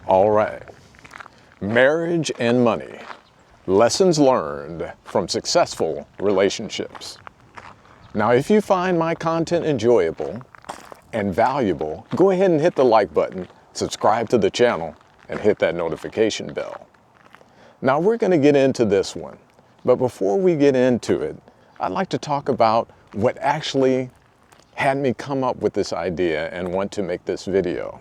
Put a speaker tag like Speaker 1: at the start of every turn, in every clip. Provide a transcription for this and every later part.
Speaker 1: All right. Marriage and money. Lessons learned from successful relationships. Now, if you find my content enjoyable and valuable, go ahead and hit the like button, subscribe to the channel, and hit that notification bell. Now, we're going to get into this one. But before we get into it, I'd like to talk about what actually had me come up with this idea and want to make this video.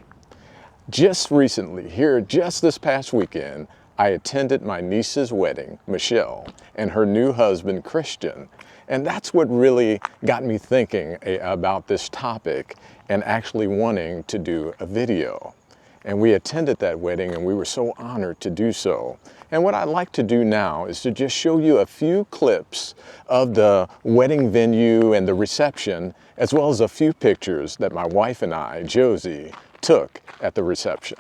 Speaker 1: Just recently, just this past weekend, I attended my niece's wedding, Michelle, and her new husband, Christian. And that's what really got me thinking about this topic and actually wanting to do a video. And we attended that wedding and we were so honored to do so. And what I'd like to do now is to just show you a few clips of the wedding venue and the reception, as well as a few pictures that my wife and I, Josie, took at the reception.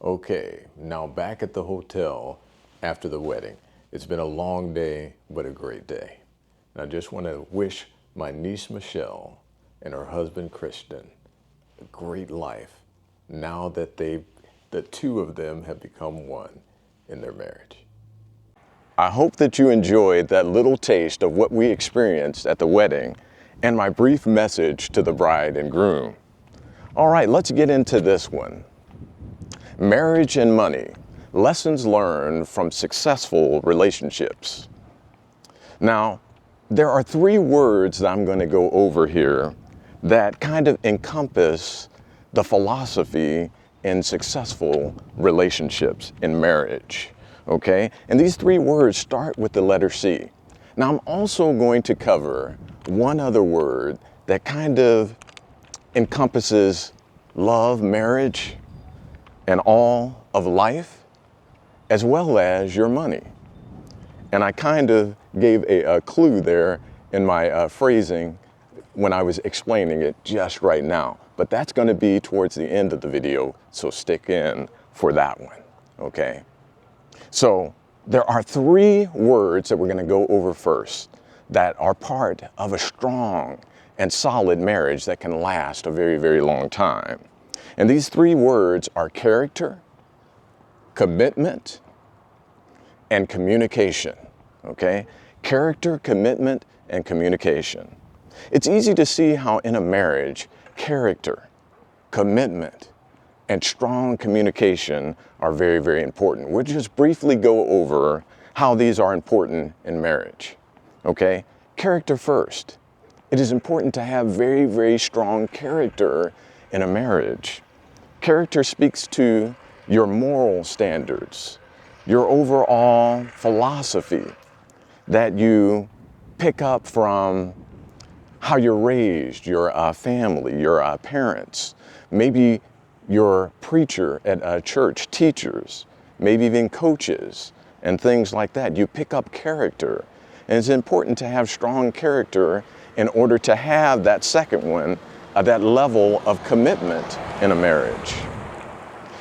Speaker 1: Okay, now back at the hotel after the wedding. It's been a long day, but a great day. And I just want to wish my niece Michelle and her husband Christian a great life now that the two of them have become one in their marriage. I hope that you enjoyed that little taste of what we experienced at the wedding and my brief message to the bride and groom. All right, let's get into this one. Marriage and money, lessons learned from successful relationships. Now, there are three words that I'm going to go over here that kind of encompass the philosophy in successful relationships in marriage, okay? And these three words start with the letter C. Now, I'm also going to cover one other word that kind of encompasses love, marriage, and all of life, as well as your money. And I kind of gave a clue there in my phrasing when I was explaining it just right now. But that's going to be towards the end of the video, so stick in for that one, okay? So there are three words that we're going to go over first that are part of a strong and solid marriage that can last a very, very long time. And these three words are character, commitment, and communication, okay? Character, commitment, and communication. It's easy to see how in a marriage, character, commitment, and strong communication are very, very important. We'll just briefly go over how these are important in marriage, okay? Character first. It is important to have very, very strong character in a marriage. Character speaks to your moral standards, your overall philosophy that you pick up from how you're raised, your family, your parents, maybe your preacher at church, teachers, maybe even coaches and things like that. You pick up character. And it's important to have strong character in order to have that second one,
Speaker 2: that level of commitment in a marriage.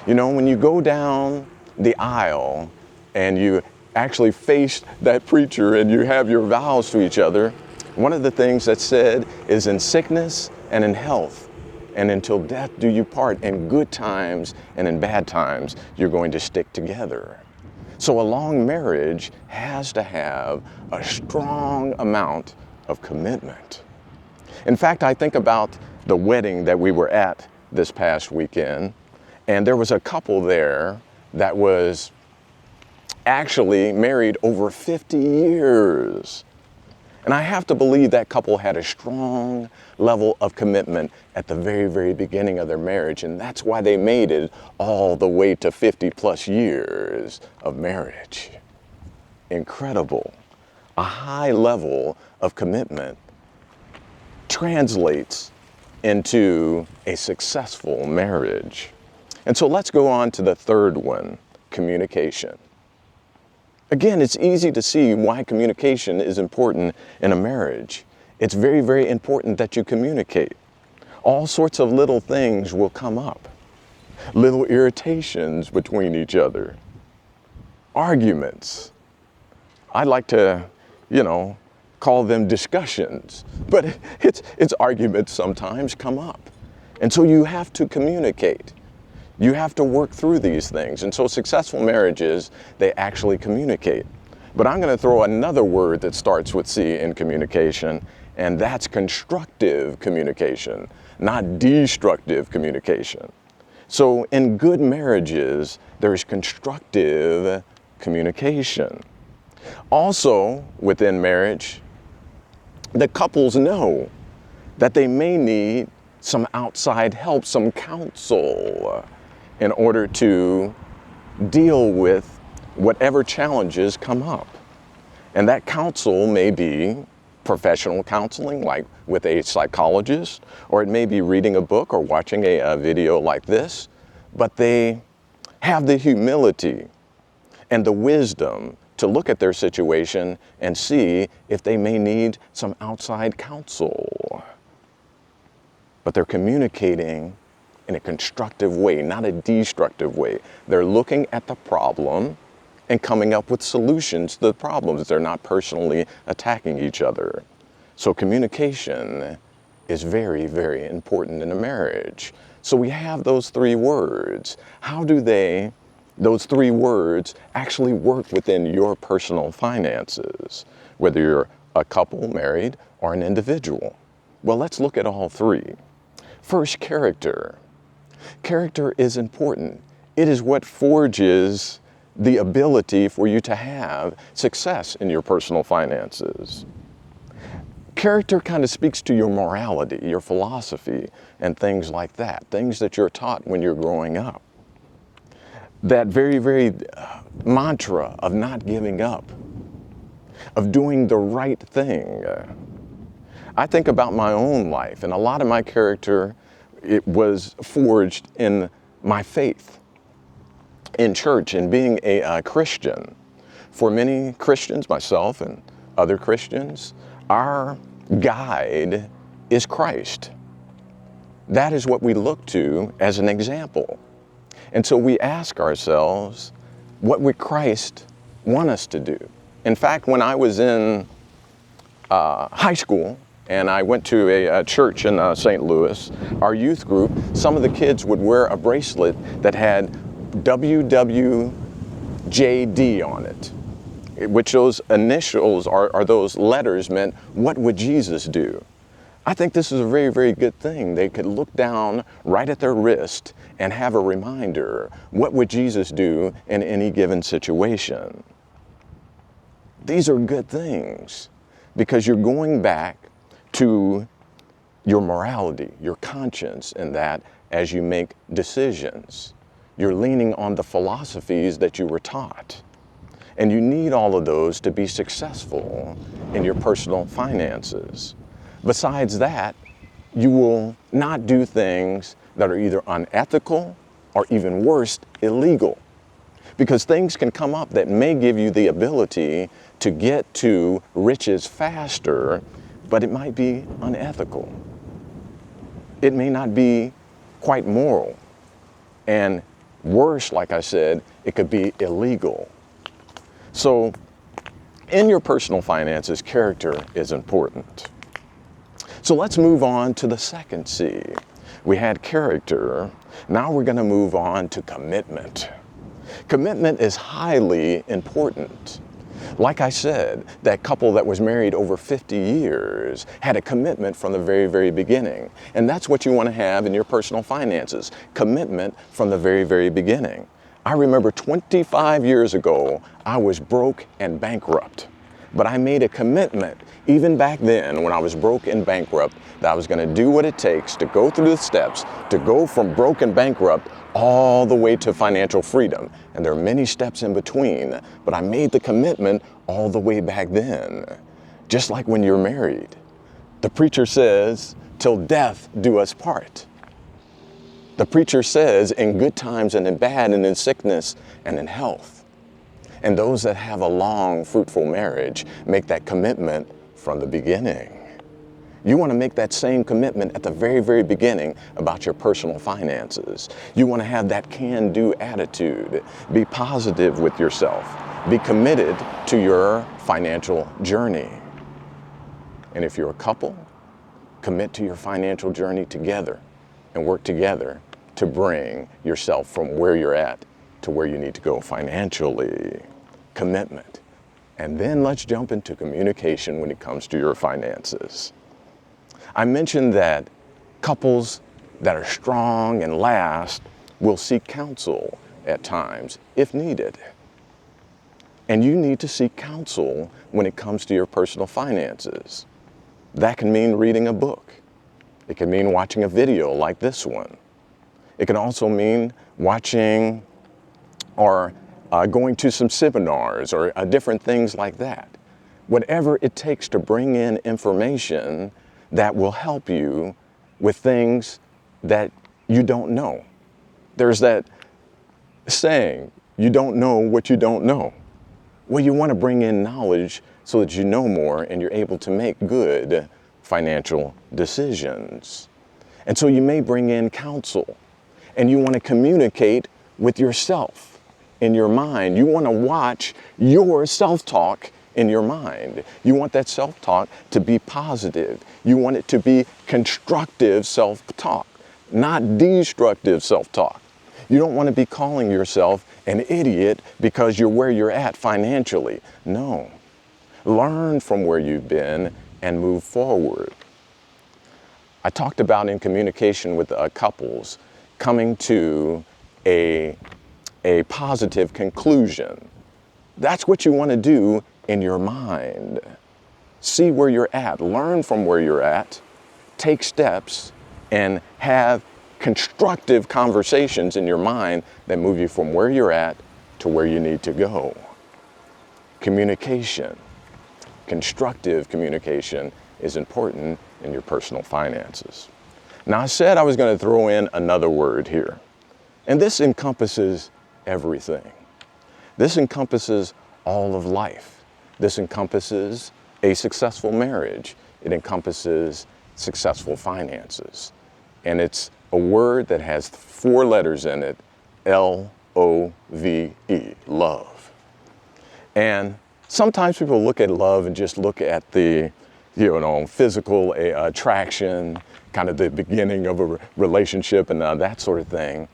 Speaker 2: You know, when you go down the aisle and you actually face that preacher and you have your vows to each other, one of the things that's said is in sickness and in health, and until death do you part, in good times and in bad times, you're going to stick together. So a long marriage has to have a strong amount of commitment. In fact, I think about the wedding that we were at this past weekend, and there was a couple there that was actually married over 50 years. And I have to believe that couple had a strong level of commitment at the very, very beginning of their marriage, and that's why they made it all the way to 50 plus years of marriage. Incredible. A high level of commitment translates into a successful marriage. And so let's go on to the third one, communication. Again, it's easy to see why communication is important in a marriage. It's very, very important that you communicate. All sorts of little things will come up. Little irritations between each other. Arguments. I like to, call them discussions, but it's arguments sometimes come up. And so you have to communicate. You have to work through these things. And so successful marriages, they actually communicate. But I'm going to throw another word that starts with C in communication, and that's constructive communication, not destructive communication. So in good marriages, there's constructive communication. Also, within marriage, the couples know that they may need some outside help, some counsel, in order to deal with whatever challenges come up. And that counsel may be professional counseling, like with a psychologist, or it may be reading a book or watching a video like this, but they have the humility and the wisdom to look at their situation and see if they may need some outside counsel. But they're communicating in a constructive way, not a destructive way. They're looking at the problem and coming up with solutions to the problems. They're not personally attacking each other. So communication is very, very important in a marriage. So we have those three words. How do those three words actually work within your personal finances, whether you're a couple married or an individual? Well, let's look at all three. First, character. Character is important. It is what forges the ability for you to have success in your personal finances. Character kind of speaks to your morality, your philosophy, and things like that, things that you're taught when you're growing up. That very, very mantra of not giving up, of doing the right thing. I think about my own life, and a lot of my character, it was forged in my faith, in church, and being a Christian. For many Christians, myself and other Christians, our guide is Christ. That is what we look to as an example. And so we ask ourselves, what would Christ want us to do? In fact, when I was in high school, and I went to a church in St. Louis, our youth group, some of the kids would wear a bracelet that had WWJD on it, which those initials are those letters meant, what would Jesus do? I think this is a very, very good thing. They could look down right at their wrist and have a reminder, what would Jesus do in any given situation? These are good things because you're going back to your morality, your conscience in that as you make decisions. You're leaning on the philosophies that you were taught. And you need all of those to be successful in your personal finances. Besides that, you will not do things that are either unethical or even worse, illegal. Because things can come up that may give you the ability to get to riches faster, but it might be unethical. It may not be quite moral. And worse, like I said, it could be illegal. So in your personal finances, character is important. So let's move on to the second C. We had character. Now we're going to move on to commitment. Commitment is highly important. Like I said, that couple that was married over 50 years had a commitment from the very, very beginning. And that's what you want to have in your personal finances, commitment from the very, very beginning. I remember 25 years ago, I was broke and bankrupt. But I made a commitment, even back then when I was broke and bankrupt, that I was going to do what it takes to go through the steps, to go from broke and bankrupt all the way to financial freedom. And there are many steps in between, but I made the commitment all the way back then. Just like when you're married. The preacher says, till death do us part. The preacher says, in good times and in bad and in sickness and in health. And those that have a long, fruitful marriage make that commitment from the beginning. You want to make that same commitment at the very, very beginning about your personal finances. You want to have that can-do attitude. Be positive with yourself. Be committed to your financial journey. And if you're a couple, commit to your financial journey together and work together to bring yourself from where you're at to where you need to go financially. Commitment. And then let's jump into communication when it comes to your finances. I mentioned that couples that are strong and last will seek counsel at times if needed. And you need to seek counsel when it comes to your personal finances. That can mean reading a book. It can mean watching a video like this one. It can also mean watching or going to some seminars or different things like that. Whatever it takes to bring in information that will help you with things that you don't know. There's that saying, you don't know what you don't know. Well, you want to bring in knowledge so that you know more and you're able to make good financial decisions. And so you may bring in counsel and you want to communicate with yourself. In your mind. You want to watch your self-talk in your mind. You want that self-talk to be positive. You want it to be constructive self-talk, not destructive self-talk. You don't want to be calling yourself an idiot because you're where you're at financially. No. Learn from where you've been and move forward. I talked about in communication with couples coming to a positive conclusion. That's what you want to do in your mind. See where you're at, learn from where you're at, take steps, and have constructive conversations in your mind that move you from where you're at to where you need to go. Communication, constructive communication is important in your personal finances. Now I said I was going to throw in another word here, and this encompasses everything. This encompasses all of life. This encompasses a successful marriage. It encompasses successful finances. And it's a word that has 4 letters in it, L-O-V-E, love. And sometimes people look at love and just look at the, physical attraction, kind of the beginning of a relationship and that sort of thing.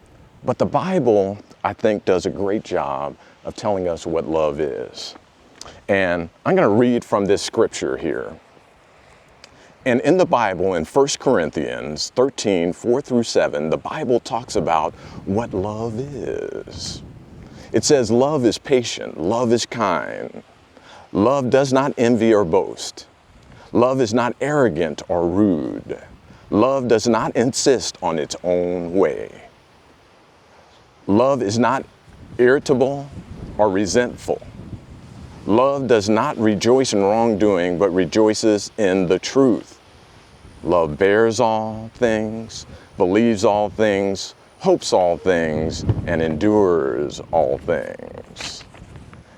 Speaker 2: But the Bible, I think, does a great job of telling us what love is. And I'm going to read from this scripture here. And in the Bible, in 1 Corinthians 13, 4 through 7, the Bible talks about what love is. It says, love is patient, love is kind. Love does not envy or boast. Love is not arrogant or rude. Love does not insist on its own way. Love is not irritable or resentful. Love does not rejoice in wrongdoing, but rejoices in the truth. Love bears all things, believes all things, hopes all things, and endures all things.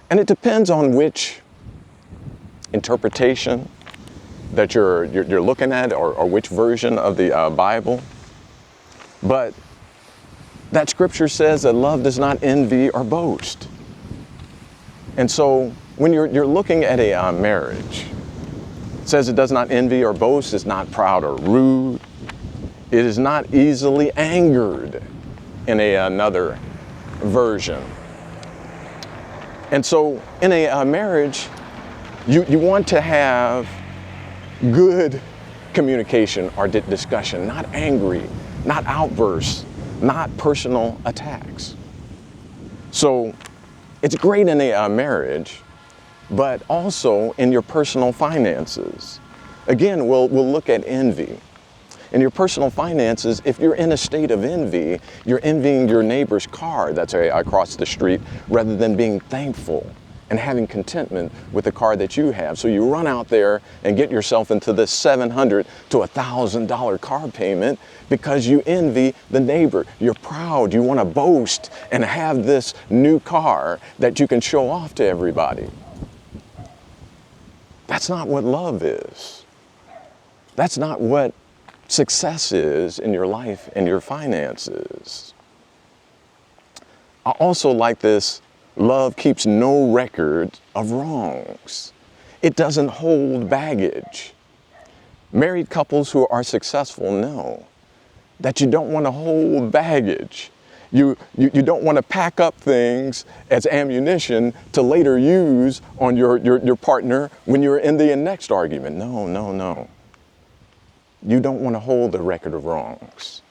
Speaker 2: And it depends on which interpretation that you're looking at or which version of the Bible. But that scripture says that love does not envy or boast. And so when you're looking at a marriage, it says it does not envy or boast, is not proud or rude, it is not easily angered in another version. And so in a marriage, you want to have good communication or discussion, not angry, not outbursts, not personal attacks. So it's great in a marriage, but also in your personal finances. Again, we'll look at envy. In your personal finances, if you're in a state of envy, you're envying your neighbor's car that's across the street rather than being thankful and having contentment with the car that you have. So you run out there and get yourself into this $700 to $1,000 car payment because you envy the neighbor. You're proud, you want to boast and have this new car that you can show off to everybody. That's not what love is. That's not what success is in your life and your finances. I also like this. Love keeps no record of wrongs. It doesn't hold baggage. Married couples who are successful know that you don't want to hold baggage. You don't want to pack up things as ammunition to later use on your partner when you're in the next argument. No. You don't want to hold the record of wrongs.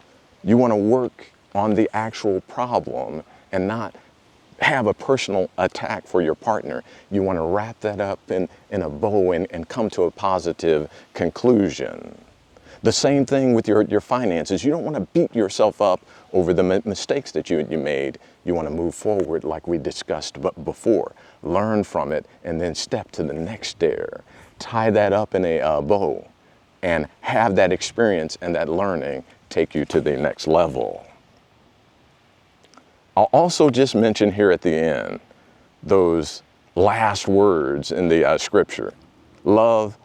Speaker 2: You want to work on the actual problem and not have a personal attack for your partner. You want to wrap that up in a bow and come to a positive conclusion. The same thing with your finances. You don't want to beat yourself up over the mistakes that you made. You want to move forward like we discussed before. Learn from it and then step to the next stair. Tie that up in a bow and have that experience and that learning take you to the next level. I'll also just mention here at the end those last words in the scripture. Love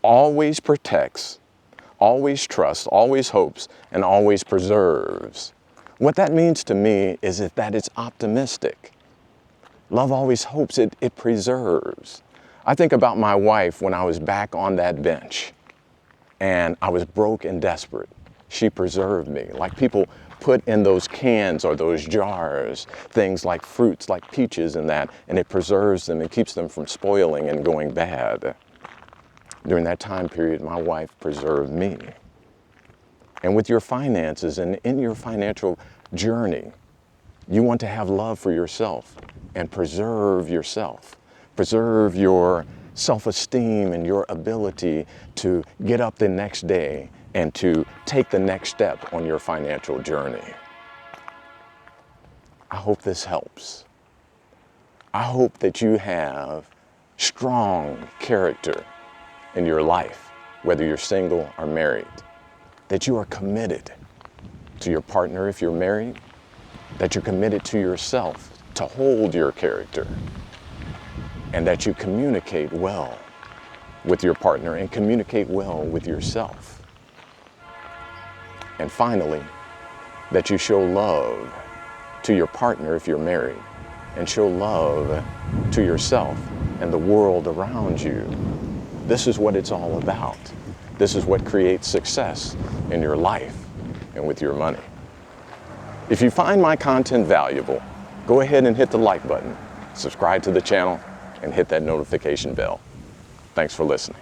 Speaker 2: always protects, always trusts, always hopes, and always preserves. What that means to me is that it's optimistic. Love always hopes, it preserves. I think about my wife when I was back on that bench and I was broke and desperate. She preserved me. Like people put in those cans or those jars, things like fruits, like peaches and that, and it preserves them and keeps them from spoiling and going bad. During that time period, my wife preserved me. And with your finances and in your financial journey, you want to have love for yourself and preserve yourself. Preserve your self-esteem and your ability to get up the next day and to take the next step on your financial journey. I hope this helps. I hope that you have strong character in your life, whether you're single or married, that you are committed to your partner if you're married, that you're committed to yourself to hold your character, and that you communicate well with your partner and communicate well with yourself. And finally, that you show love to your partner if you're married, and show love to yourself and the world around you. This is what it's all about. This is what creates success in your life and with your money. If you find my content valuable, go ahead and hit the like button, subscribe to the channel, and hit that notification bell. Thanks for listening.